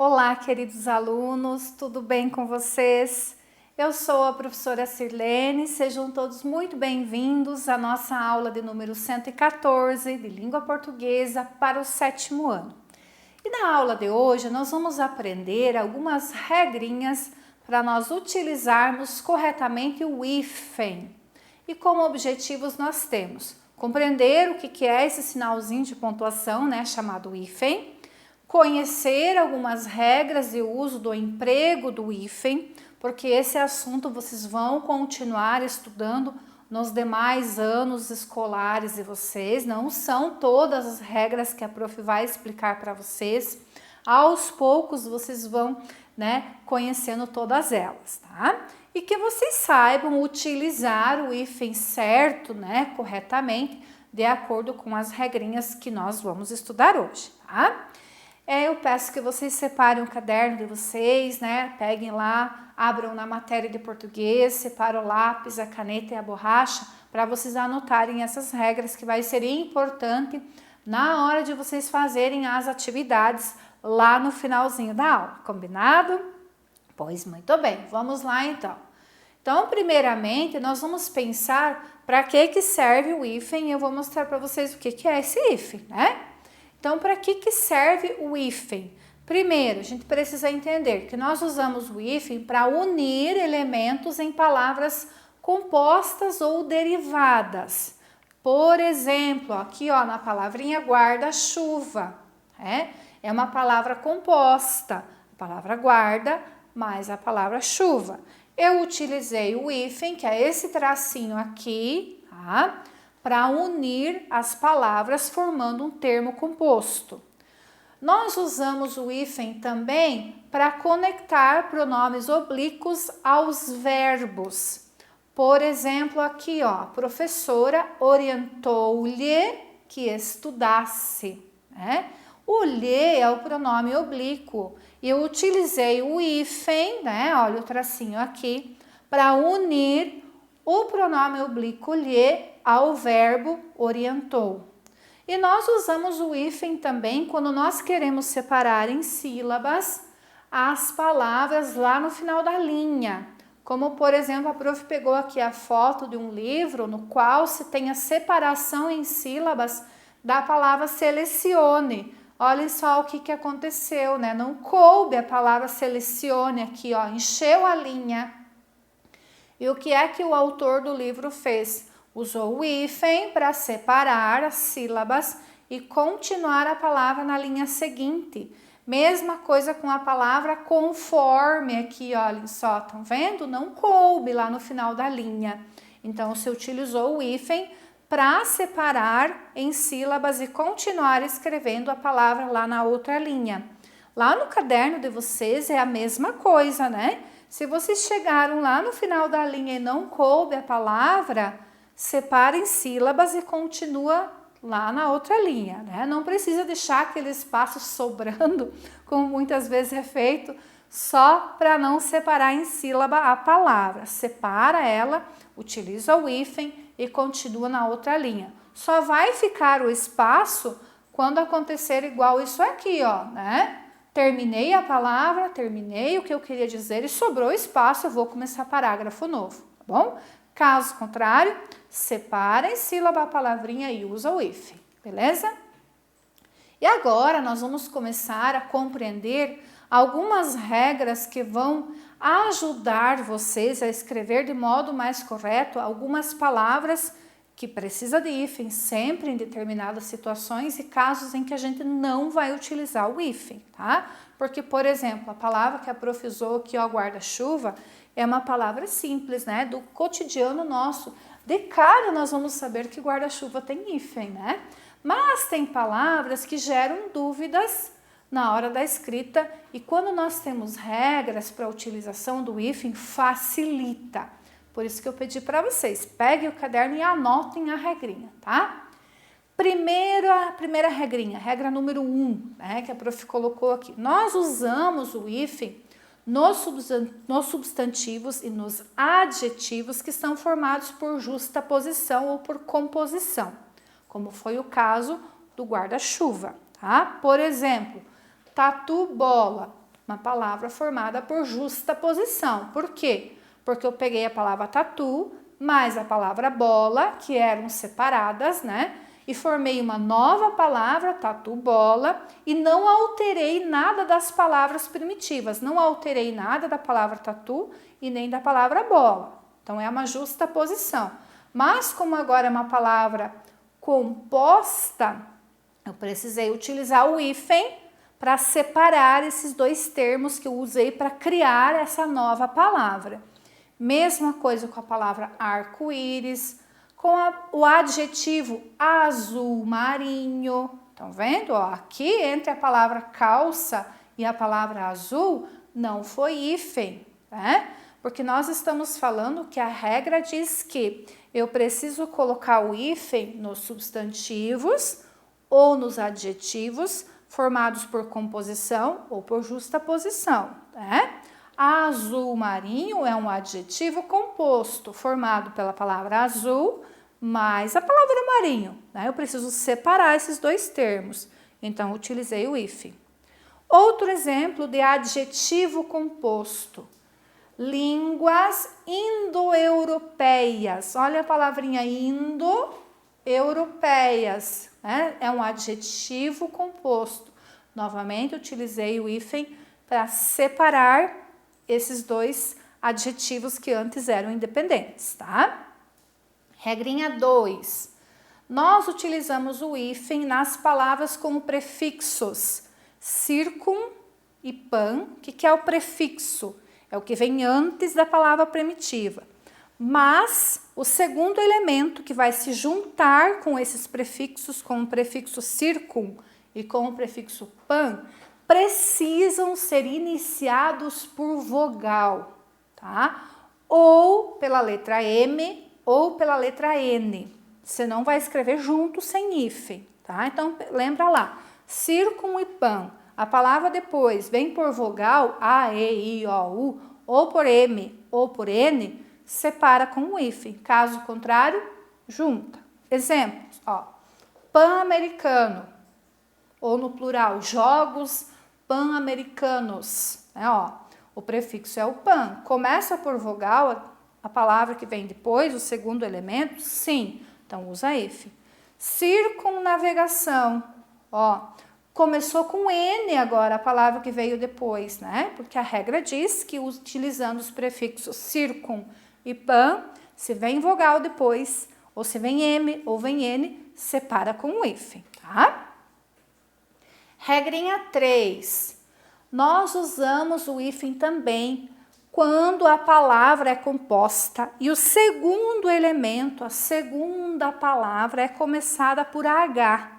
Olá, queridos alunos, tudo bem com vocês? Eu sou a professora Sirlene, sejam todos muito bem-vindos à nossa aula de número 114 de língua portuguesa para o 7º ano. E na aula de hoje nós vamos aprender algumas regrinhas para nós utilizarmos corretamente o hífen. E como objetivos nós temos compreender o que é esse sinalzinho de pontuação, né, chamado hífen, conhecer algumas regras de uso do emprego do hífen, porque esse assunto vocês vão continuar estudando nos demais anos escolares de vocês, não são todas as regras que a prof vai explicar para vocês, aos poucos vocês vão, conhecendo todas elas, tá? E que vocês saibam utilizar o hífen certo, corretamente, de acordo com as regrinhas que nós vamos estudar hoje, tá? Eu peço que vocês separem o caderno de vocês, peguem lá, abram na matéria de português, separem o lápis, a caneta e a borracha, para vocês anotarem essas regras que vai ser importante na hora de vocês fazerem as atividades lá no finalzinho da aula, combinado? Pois muito bem, vamos lá então. Então, primeiramente, nós vamos pensar para que serve o hífen e eu vou mostrar para vocês o que é esse hífen, Então, para que serve o hífen? Primeiro, a gente precisa entender que nós usamos o hífen para unir elementos em palavras compostas ou derivadas. Por exemplo, aqui na palavrinha guarda-chuva, é uma palavra composta, a palavra guarda mais a palavra chuva. Eu utilizei o hífen, que é esse tracinho aqui, tá? Para unir as palavras formando um termo composto. Nós usamos o hífen também para conectar pronomes oblíquos aos verbos. Por exemplo, aqui, a professora orientou-lhe que estudasse, O lhe é o pronome oblíquo e eu utilizei o hífen, olha o tracinho aqui, para unir o pronome oblíquo lhe ao verbo orientou. E nós usamos o hífen também quando nós queremos separar em sílabas as palavras lá no final da linha. Como, por exemplo, a prof pegou aqui a foto de um livro no qual se tem a separação em sílabas da palavra selecione. Olha só o que aconteceu, Não coube a palavra selecione aqui, encheu a linha. E o que é que o autor do livro fez? Usou o hífen para separar as sílabas e continuar a palavra na linha seguinte. Mesma coisa com a palavra conforme aqui, olhem só, estão vendo? Não coube lá no final da linha. Então, você utilizou o hífen para separar em sílabas e continuar escrevendo a palavra lá na outra linha. Lá no caderno de vocês é a mesma coisa, Se vocês chegaram lá no final da linha e não coube a palavra, separa em sílabas e continua lá na outra linha, Não precisa deixar aquele espaço sobrando, como muitas vezes é feito, só para não separar em sílaba a palavra. Separa ela, utiliza o hífen e continua na outra linha. Só vai ficar o espaço quando acontecer igual isso aqui, Terminei a palavra, terminei o que eu queria dizer e sobrou espaço, eu vou começar parágrafo novo, tá bom? Caso contrário, separa em sílaba a palavrinha e usa o hífen, beleza? E agora nós vamos começar a compreender algumas regras que vão ajudar vocês a escrever de modo mais correto algumas palavras que precisa de hífen sempre em determinadas situações e casos em que a gente não vai utilizar o hífen, tá? Porque, por exemplo, a palavra que a prof usou aqui, guarda-chuva, é uma palavra simples, do cotidiano nosso. De cara nós vamos saber que guarda-chuva tem hífen, Mas tem palavras que geram dúvidas na hora da escrita e quando nós temos regras para a utilização do hífen, facilita. Por isso que eu pedi para vocês, peguem o caderno e anotem a regrinha, tá? Primeira regrinha, regra número 1, que a prof colocou aqui. Nós usamos o hífen nos substantivos e nos adjetivos que são formados por justaposição ou por composição, como foi o caso do guarda-chuva, tá? Por exemplo, tatu bola. uma palavra formada por justaposição. Por quê? Porque eu peguei a palavra tatu mais a palavra bola, que eram separadas, né? E formei uma nova palavra, tatu-bola, e não alterei nada das palavras primitivas, não alterei nada da palavra tatu e nem da palavra bola. Então, é uma justaposição. Mas, como agora é uma palavra composta, eu precisei utilizar o hífen para separar esses dois termos que eu usei para criar essa nova palavra. Mesma coisa com a palavra arco-íris, com o adjetivo azul marinho. Estão vendo? Ó, aqui entre a palavra calça e a palavra azul não foi hífen, né? Porque nós estamos falando que a regra diz que eu preciso colocar o hífen nos substantivos ou nos adjetivos formados por composição ou por justaposição, né? Azul marinho é um adjetivo composto, formado pela palavra azul mais a palavra marinho, né? Eu preciso separar esses dois termos, então utilizei o hífen. Outro exemplo de adjetivo composto, línguas indo-europeias. Olha a palavrinha indo-europeias, né? É um adjetivo composto. Novamente, utilizei o hífen para separar esses dois adjetivos que antes eram independentes, tá? Regrinha 2. Nós utilizamos o hífen nas palavras com prefixos circum e pan. O que é o prefixo? É o que vem antes da palavra primitiva. Mas o segundo elemento que vai se juntar com esses prefixos, com o prefixo circum e com o prefixo pan, precisam ser iniciados por vogal, tá? Ou pela letra M ou pela letra N. Você não vai escrever junto sem hífen, tá? Então, lembra lá, circum e pan. A palavra depois vem por vogal, A, E, I, O, U, ou por M ou por N, separa com o hífen. Caso contrário, junta. Exemplos, ó, pan-americano, ou no plural, jogos pan-americanos, né, ó, o prefixo é o pan. Começa por vogal, a palavra que vem depois, o segundo elemento, sim, então usa hífen. Circunnavegação, ó, começou com N agora a palavra que veio depois, né, porque a regra diz que utilizando os prefixos circum e pan, se vem vogal depois, ou se vem M ou vem N, separa com o hífen, tá? Regrinha 3. Nós usamos o hífen também quando a palavra é composta e o segundo elemento, a segunda palavra, é começada por H.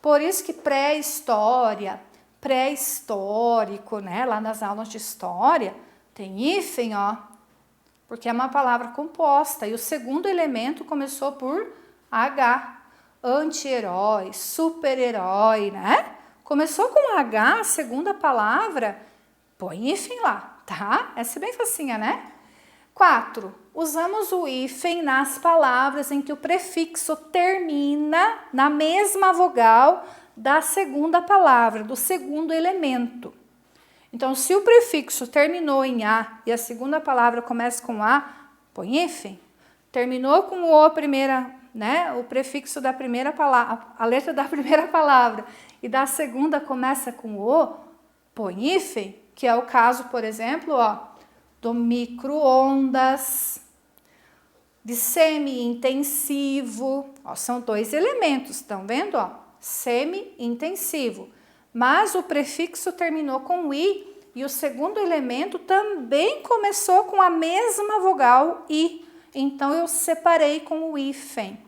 Por isso que pré-história, pré-histórico, né? Lá nas aulas de história, tem hífen, ó, porque é uma palavra composta e o segundo elemento começou por H. Anti-herói, super-herói, né? Começou com H, a segunda palavra, põe hífen lá, tá? Essa é bem facinha, né? 4. Usamos o hífen nas palavras em que o prefixo termina na mesma vogal da segunda palavra, do segundo elemento. Então, se o prefixo terminou em A e a segunda palavra começa com A, põe hífen. Terminou com o primeira, né? O prefixo da primeira palavra, a letra da primeira palavra e da segunda começa com o, põe hífen, que é o caso, por exemplo, ó, do micro-ondas, de semi-intensivo, ó, são dois elementos, estão vendo, ó? Semi-intensivo, mas o prefixo terminou com I e o segundo elemento também começou com a mesma vogal I, então eu separei com o hífen.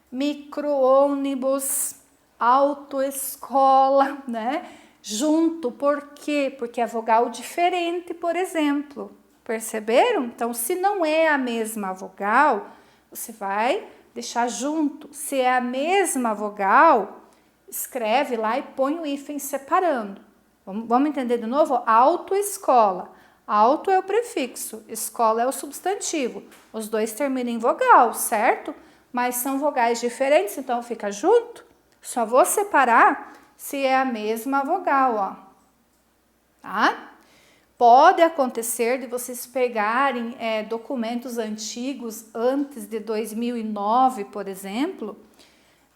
Micro-ônibus, autoescola, né? Junto, por quê? Porque é vogal diferente, por exemplo. Perceberam? Então, se não é a mesma vogal, você vai deixar junto. Se é a mesma vogal, escreve lá e põe o hífen separando. Vamos entender de novo? Autoescola. Auto é o prefixo, escola é o substantivo. Os dois terminam em vogal, certo? Mas são vogais diferentes, então fica junto. Só vou separar se é a mesma vogal, ó. tá? Pode acontecer de vocês pegarem documentos antigos, antes de 2009, por exemplo,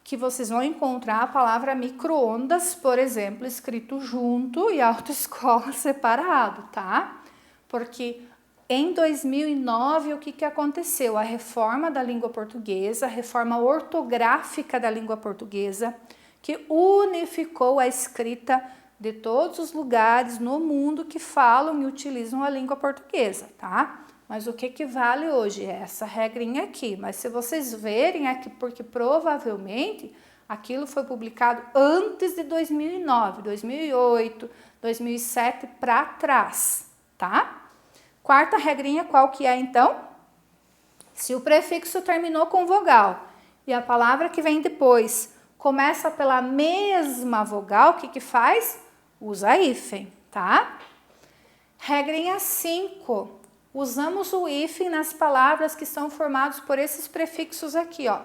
que vocês vão encontrar a palavra micro-ondas, por exemplo, escrito junto e autoescola separado, tá? Porque em 2009, o que aconteceu? A reforma da língua portuguesa, a reforma ortográfica da língua portuguesa, que unificou a escrita de todos os lugares no mundo que falam e utilizam a língua portuguesa, tá? Mas o que vale hoje? É essa regrinha aqui. Mas se vocês verem aqui, porque provavelmente aquilo foi publicado antes de 2009, 2008, 2007 para trás, tá? Quarta regrinha, qual que é então? Se o prefixo terminou com vogal e a palavra que vem depois começa pela mesma vogal, o que faz? Usa hífen, tá? Regrinha 5. Usamos o hífen nas palavras que são formadas por esses prefixos aqui, ó.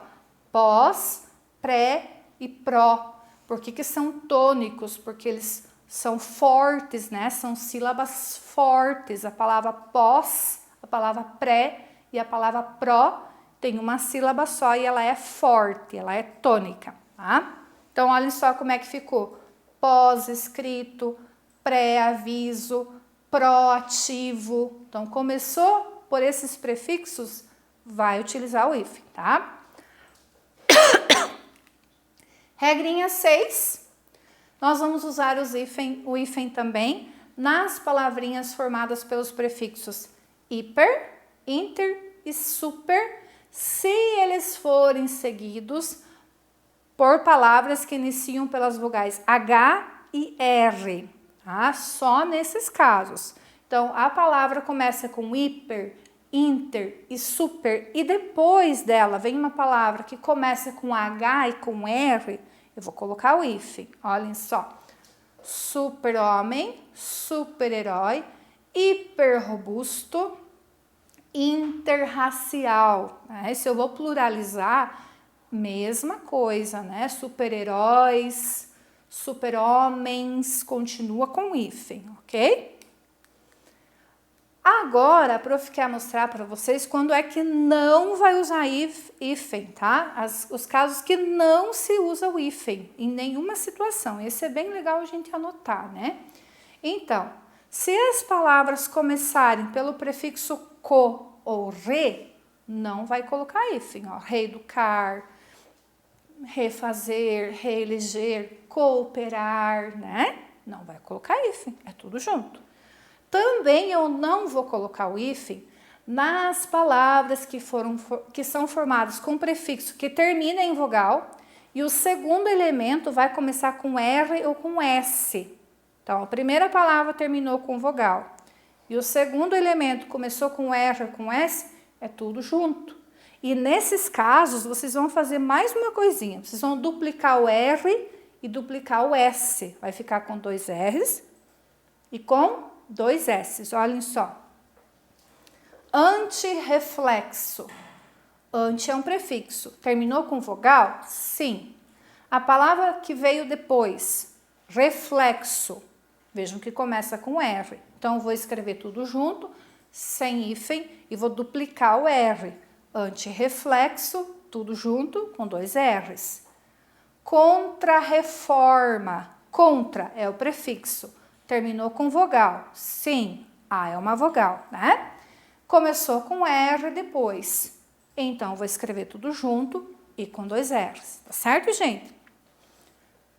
Pós, pré e pró. Por que são tônicos? Porque eles são fortes, né? São sílabas fortes. A palavra pós, a palavra pré e a palavra pró tem uma sílaba só e ela é forte, ela é tônica, tá? Então, olhem só como é que ficou. Pós-escrito, pré-aviso, proativo. Então, começou por esses prefixos, vai utilizar o hífen, tá? Regrinha 6. Nós vamos usar o hífen também nas palavrinhas formadas pelos prefixos hiper, inter e super, se eles forem seguidos por palavras que iniciam pelas vogais H e R, tá? Só nesses casos. Então, a palavra começa com hiper, inter e super, e depois dela vem uma palavra que começa com H e com R, eu vou colocar o hífen. Olhem só. Super-homem, super-herói, hiper-robusto, interracial. Né? Se eu vou pluralizar, mesma coisa, né? Super-heróis, super-homens, continua com hífen, ok? Agora, a prof quer mostrar para vocês quando é que não vai usar hífen, tá? Os casos que não se usa o hífen em nenhuma situação. Esse é bem legal a gente anotar, né? Então, se as palavras começarem pelo prefixo co ou re, não vai colocar hífen, ó. Reeducar, refazer, reeleger, cooperar, né? Não vai colocar hífen, é tudo junto. Também eu não vou colocar o hífen nas palavras que são formadas com prefixo que termina em vogal e o segundo elemento vai começar com R ou com S. Então, a primeira palavra terminou com vogal e o segundo elemento começou com R ou com S, é tudo junto. E nesses casos, vocês vão fazer mais uma coisinha. Vocês vão duplicar o R e duplicar o S. Vai ficar com 2 R's e com 2 S's. Olhem só. Antirreflexo. Anti é um prefixo. Terminou com vogal? Sim. A palavra que veio depois, reflexo. Vejam que começa com R. Então, eu vou escrever tudo junto, sem hífen, e vou duplicar o R. Antirreflexo, tudo junto, com 2 R's. Contra-reforma. Contra é o prefixo. Terminou com vogal. Sim, A é uma vogal, né? Começou com R depois. Então, vou escrever tudo junto e com 2 R's. Tá certo, gente?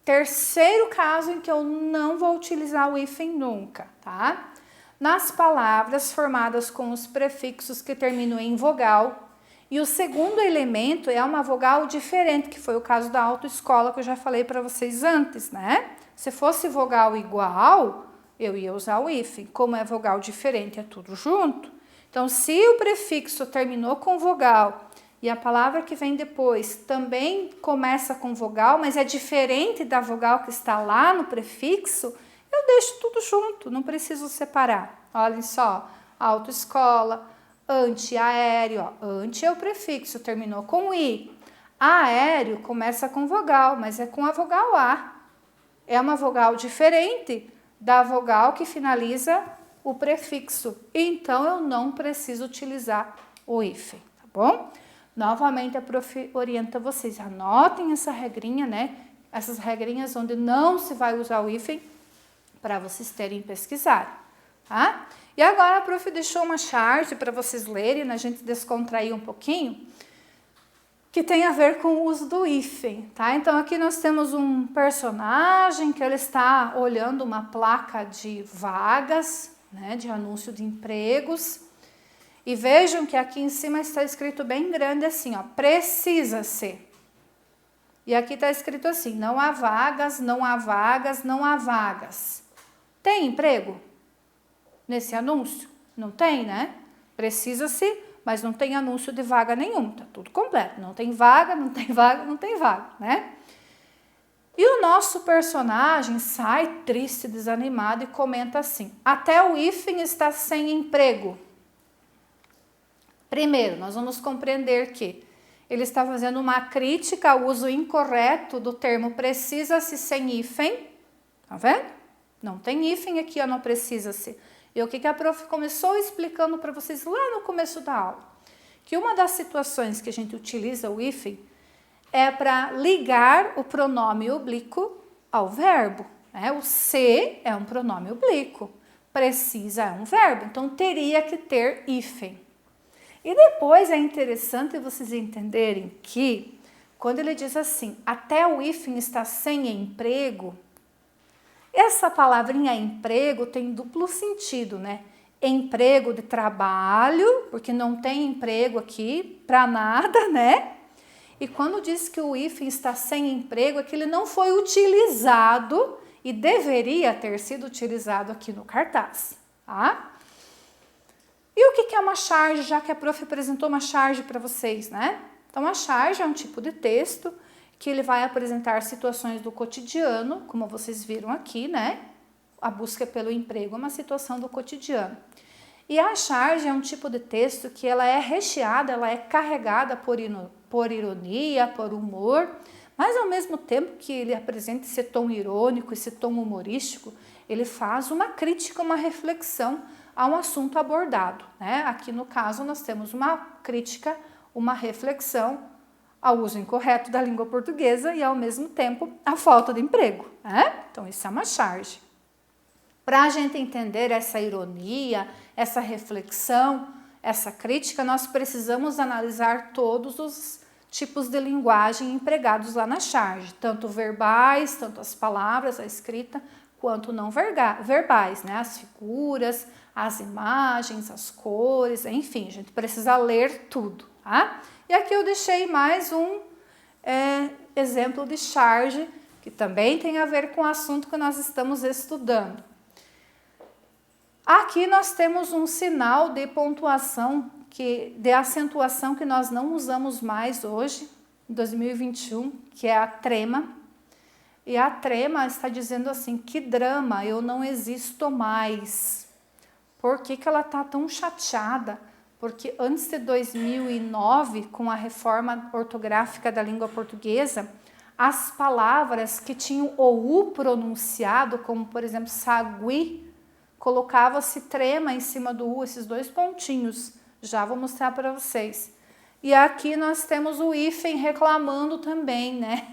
Terceiro caso em que eu não vou utilizar o hífen nunca, tá? Nas palavras formadas com os prefixos que terminam em vogal e o segundo elemento é uma vogal diferente, que foi o caso da autoescola que eu já falei para vocês antes, né? Se fosse vogal igual, eu ia usar o hífen. Como é vogal diferente, é tudo junto. Então, se o prefixo terminou com vogal e a palavra que vem depois também começa com vogal, mas é diferente da vogal que está lá no prefixo, eu deixo tudo junto, não preciso separar. Olhem só, autoescola, antiaéreo. Ó. Anti é o prefixo, terminou com I. Aéreo começa com vogal, mas é com a vogal A. É uma vogal diferente da vogal que finaliza o prefixo. Então, eu não preciso utilizar o hífen, tá bom? Novamente, a prof orienta vocês, anotem essa regrinha, né? Essas regrinhas onde não se vai usar o hífen, para vocês terem pesquisar, tá? E agora a prof deixou uma charge para vocês lerem, né? A gente descontrair um pouquinho, que tem a ver com o uso do hífen, tá? Então, aqui nós temos um personagem que ele está olhando uma placa de vagas, né? De anúncio de empregos. E vejam que aqui em cima está escrito bem grande assim, ó, precisa-se. E aqui está escrito assim, não há vagas, não há vagas, não há vagas. Tem emprego nesse anúncio? Não tem, né? Precisa-se, mas não tem anúncio de vaga nenhum, tá tudo completo. Não tem vaga, não tem vaga, não tem vaga, né? E o nosso personagem sai triste, desanimado e comenta assim, até o hífen está sem emprego. Primeiro, nós vamos compreender que ele está fazendo uma crítica ao uso incorreto do termo precisa-se sem hífen, tá vendo? Não tem hífen aqui, ó, não precisa-se. E o que a prof começou explicando para vocês lá no começo da aula? Que uma das situações que a gente utiliza o hífen é para ligar o pronome oblíquo ao verbo, né? O se é um pronome oblíquo, precisa é um verbo, então teria que ter hífen. E depois é interessante vocês entenderem que, quando ele diz assim, até o hífen está sem emprego, essa palavrinha emprego tem duplo sentido, né? Emprego de trabalho, porque não tem emprego aqui para nada, né? E quando diz que o hífen está sem emprego, é que ele não foi utilizado e deveria ter sido utilizado aqui no cartaz, tá? E o que é uma charge, já que a prof apresentou uma charge para vocês, né? Então, a charge é um tipo de texto que ele vai apresentar situações do cotidiano, como vocês viram aqui, né? A busca pelo emprego é uma situação do cotidiano. E a charge é um tipo de texto que ela é recheada, ela é carregada por ironia, por humor, mas ao mesmo tempo que ele apresenta esse tom irônico, esse tom humorístico, ele faz uma crítica, uma reflexão a um assunto abordado, né? Aqui no caso nós temos uma crítica, uma reflexão ao uso incorreto da língua portuguesa e ao mesmo tempo a falta de emprego, né? Então isso é uma charge. Para a gente entender essa ironia, essa reflexão, essa crítica, nós precisamos analisar todos os tipos de linguagem empregados lá na charge, tanto verbais, tanto as palavras, a escrita, quanto não verbais, né? As figuras, as imagens, as cores, enfim, a gente precisa ler tudo, tá? E aqui eu deixei mais um exemplo de charge, que também tem a ver com o assunto que nós estamos estudando. Aqui nós temos um sinal de pontuação, de acentuação que nós não usamos mais hoje, em 2021, que é a trema. E a trema está dizendo assim, que drama, eu não existo mais. Por que ela está tão chateada? Porque antes de 2009, com a reforma ortográfica da língua portuguesa, as palavras que tinham o U pronunciado, como por exemplo sagui, colocava-se trema em cima do U, esses dois pontinhos. Já vou mostrar para vocês. E aqui nós temos o hífen reclamando também, né?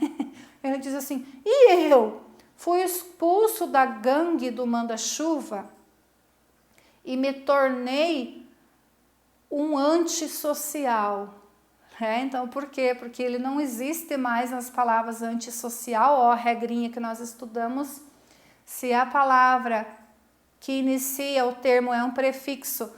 Ele diz assim, e eu fui expulso da gangue do manda-chuva e me tornei um antissocial. Então, por quê? Porque ele não existe mais nas palavras antissocial, ó, a regrinha que nós estudamos. Se a palavra que inicia o termo é um prefixo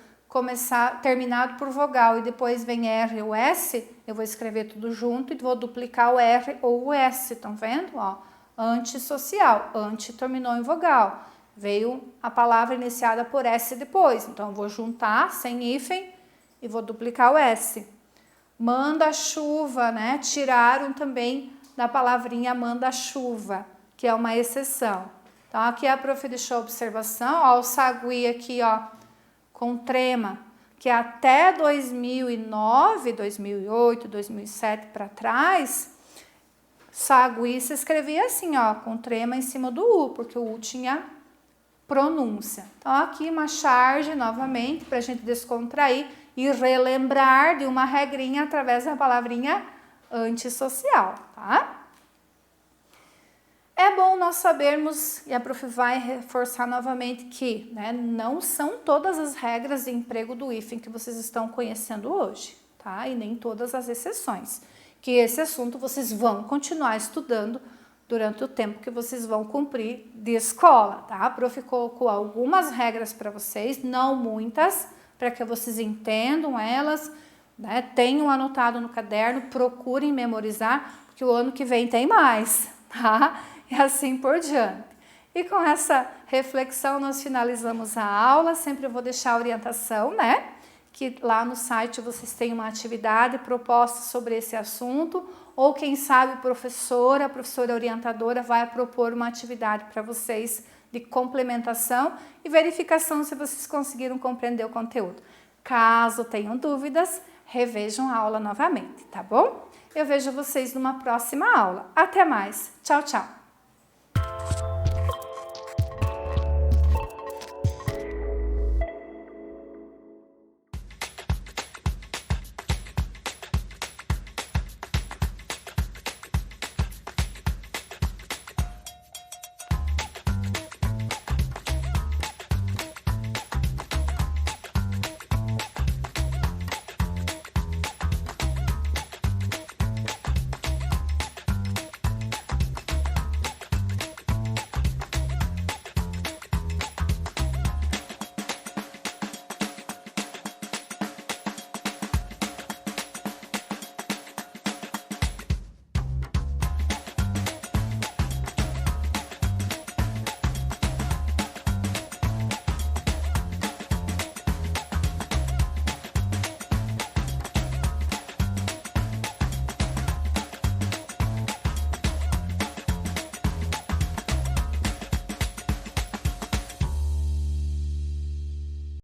terminado por vogal e depois vem R ou S, eu vou escrever tudo junto e vou duplicar o R ou o S, estão vendo? Ó, antissocial, anti terminou em vogal, veio a palavra iniciada por S depois, então eu vou juntar sem hífen e vou duplicar o S. Manda-chuva, né? Tiraram também da palavrinha manda-chuva, que é uma exceção. Então aqui a prof deixou a observação, ó, o sagui aqui, ó, com trema, que até 2009, 2008, 2007 para trás, sagui se escrevia assim, ó, com trema em cima do U, porque o U tinha pronúncia. Então, aqui uma charge novamente para a gente descontrair e relembrar de uma regrinha através da palavrinha antissocial, tá? É bom nós sabermos, e a prof vai reforçar novamente que, né, não são todas as regras de emprego do IFEM que vocês estão conhecendo hoje, tá? E nem todas as exceções. Que esse assunto vocês vão continuar estudando durante o tempo que vocês vão cumprir de escola, tá? A prof colocou algumas regras para vocês, não muitas, para que vocês entendam elas, né? Tenham anotado no caderno, procurem memorizar, porque o ano que vem tem mais, tá? E assim por diante. E com essa reflexão nós finalizamos a aula. Sempre eu vou deixar a orientação, né? Que lá no site vocês têm uma atividade proposta sobre esse assunto, ou quem sabe a professora orientadora vai propor uma atividade para vocês de complementação e verificação se vocês conseguiram compreender o conteúdo. Caso tenham dúvidas, revejam a aula novamente, tá bom? Eu vejo vocês numa próxima aula. Até mais. Tchau, tchau.